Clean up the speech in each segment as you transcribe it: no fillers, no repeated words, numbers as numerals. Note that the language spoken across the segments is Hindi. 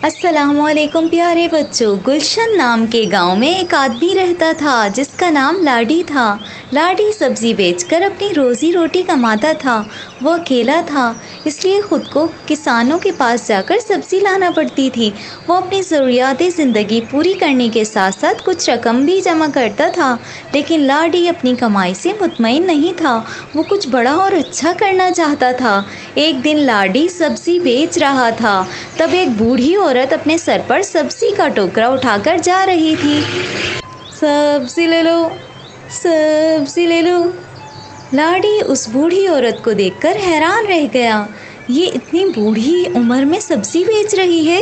अस्सलामुअलैकुम प्यारे बच्चों। गुलशन नाम के गांव में एक आदमी रहता था जिसका नाम लाडी था। लाडी सब्ज़ी बेचकर अपनी रोज़ी रोटी कमाता था। वो अकेला था, इसलिए ख़ुद को किसानों के पास जाकर सब्ज़ी लाना पड़ती थी। वो अपनी ज़रूरियात ज़िंदगी पूरी करने के साथ साथ कुछ रकम भी जमा करता था, लेकिन लाडी अपनी कमाई से मुतमईन नहीं था। वो कुछ बड़ा और अच्छा करना चाहता था। एक दिन लाडी सब्ज़ी बेच रहा था, तब एक बूढ़ी औरत अपने सर पर सब्ज़ी का टोकरा उठाकर जा रही थी। सब्ज़ी ले लो, सब्ज़ी ले लो। लाडी उस बूढ़ी औरत को देखकर हैरान रह गया। ये इतनी बूढ़ी उम्र में सब्ज़ी बेच रही है।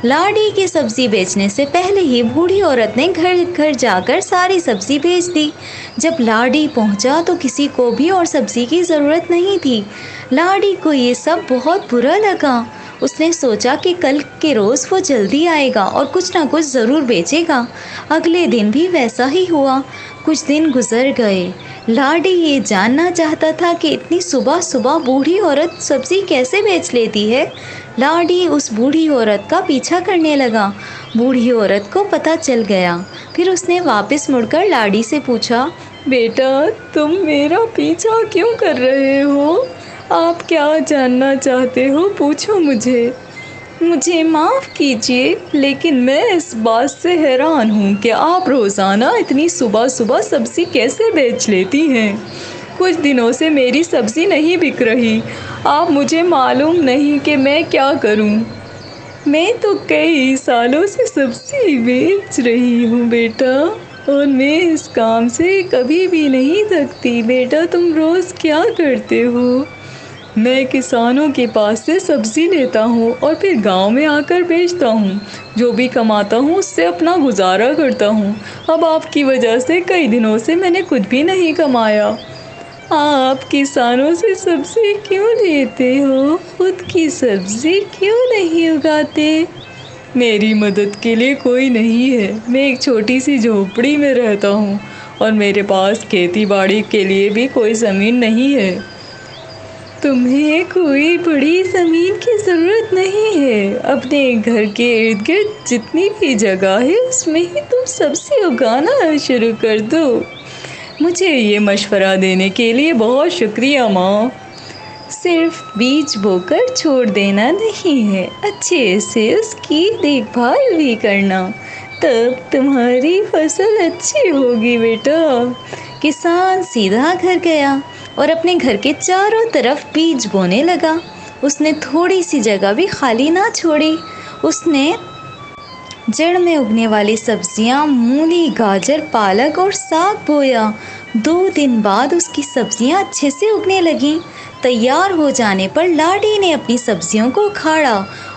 लाडी के सब्ज़ी बेचने से पहले ही बूढ़ी औरत ने घर घर जाकर सारी सब्ज़ी बेच दी। जब लाडी पहुंचा तो किसी को भी और सब्ज़ी की ज़रूरत नहीं थी। लाडी को ये सब बहुत बुरा लगा। उसने सोचा कि कल के रोज़ वो जल्दी आएगा और कुछ ना कुछ ज़रूर बेचेगा। अगले दिन भी वैसा ही हुआ। कुछ दिन गुजर गए। लाडी ये जानना चाहता था कि इतनी सुबह सुबह बूढ़ी औरत सब्ज़ी कैसे बेच लेती है। लाडी उस बूढ़ी औरत का पीछा करने लगा। बूढ़ी औरत को पता चल गया। फिर उसने वापस मुड़कर लाडी से पूछा, बेटा तुम मेरा पीछा क्यों कर रहे हो? आप क्या जानना चाहते हो, पूछो मुझे माफ़ कीजिए, लेकिन मैं इस बात से हैरान हूँ कि आप रोज़ाना इतनी सुबह सुबह सब्ज़ी कैसे बेच लेती हैं। कुछ दिनों से मेरी सब्ज़ी नहीं बिक रही। आप मुझे मालूम नहीं कि मैं क्या करूँ। मैं तो कई सालों से सब्ज़ी बेच रही हूँ बेटा, और मैं इस काम से कभी भी नहीं थकती। बेटा तुम रोज़ क्या करते हो? मैं किसानों के पास से सब्ज़ी लेता हूँ और फिर गांव में आकर बेचता हूँ। जो भी कमाता हूँ उससे अपना गुजारा करता हूँ। अब आपकी वजह से कई दिनों से मैंने कुछ भी नहीं कमाया। आप किसानों से सब्ज़ी क्यों लेते हो? खुद की सब्ज़ी क्यों नहीं उगाते? मेरी मदद के लिए कोई नहीं है। मैं एक छोटी सी झोपड़ी में रहता हूँ और मेरे पास खेती बाड़ी के लिए भी कोई ज़मीन नहीं है। तुम्हें कोई बड़ी ज़मीन की ज़रूरत नहीं है। अपने घर के इर्द गिर्द जितनी भी जगह है उसमें ही तुम सब्ज़ी उगाना शुरू कर दो। मुझे ये मशवरा देने के लिए बहुत शुक्रिया माँ। सिर्फ बीज बोकर छोड़ देना नहीं है, अच्छे से उसकी देखभाल भी करना, तब तुम्हारी फसल अच्छी होगी बेटा। किसान सीधा घर गया और अपने घर के चारों तरफ बीज बोने लगा। उसने थोड़ी सी जगह भी खाली ना छोड़ी। उसने जड़ में उगने वाली सब्जियां, मूली, गाजर, पालक और साग बोया। 2 दिन बाद उसकी सब्जियां अच्छे से उगने लगीं। तैयार हो जाने पर लाडी ने अपनी सब्जियों को उखाड़ा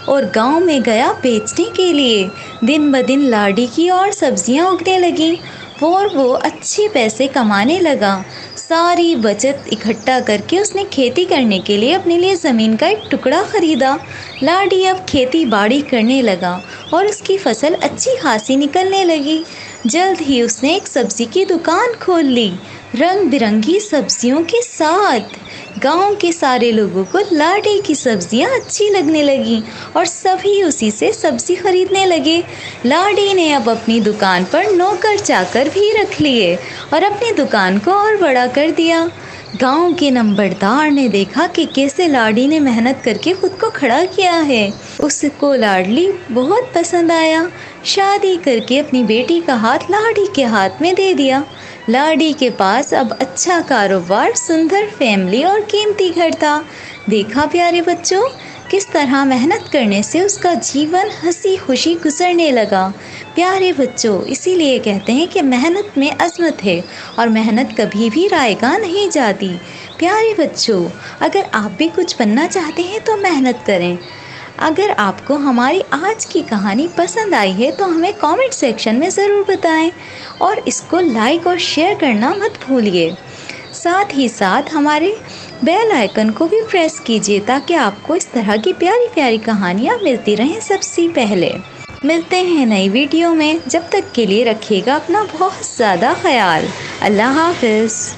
और गांव में गया बेचने के लिए। दिन ब दिन लाडी की और सब्जियां उगने लगीं और वो अच्छे पैसे कमाने लगा। सारी बचत इकट्ठा करके उसने खेती करने के लिए अपने लिए ज़मीन का एक टुकड़ा ख़रीदा। लाडी अब खेती बाड़ी करने लगा और उसकी फसल अच्छी खासी निकलने लगी। जल्द ही उसने एक सब्ज़ी की दुकान खोल ली, रंग बिरंगी सब्जियों के साथ। गांव के सारे लोगों को लाडी की सब्जियां अच्छी लगने लगीं और सभी उसी से सब्ज़ी खरीदने लगे। लाडी ने अब अपनी दुकान पर नौकर चाकर भी रख लिए और अपनी दुकान को और बड़ा कर दिया। गांव के नंबरदार ने देखा कि कैसे लाडी ने मेहनत करके खुद को खड़ा किया है। उसको लाडली बहुत पसंद आया। शादी करके अपनी बेटी का हाथ लाडी के हाथ में दे दिया। लाडी के पास अब अच्छा कारोबार, सुंदर फैमिली और कीमती घर था। देखा प्यारे बच्चों, किस तरह मेहनत करने से उसका जीवन हंसी खुशी गुजरने लगा। प्यारे बच्चों, इसीलिए कहते हैं कि मेहनत में अज़मत है और मेहनत कभी भी रायगा नहीं जाती। प्यारे बच्चों, अगर आप भी कुछ बनना चाहते हैं तो मेहनत करें। अगर आपको हमारी आज की कहानी पसंद आई है तो हमें कमेंट सेक्शन में ज़रूर बताएं और इसको लाइक और शेयर करना मत भूलिए। साथ ही साथ हमारे बेल आइकन को भी प्रेस कीजिए ताकि आपको इस तरह की प्यारी प्यारी कहानियाँ मिलती रहें सबसे पहले। मिलते हैं नई वीडियो में। जब तक के लिए रखिएगा अपना बहुत ज़्यादा ख्याल। अल्लाह हाफ़िज़।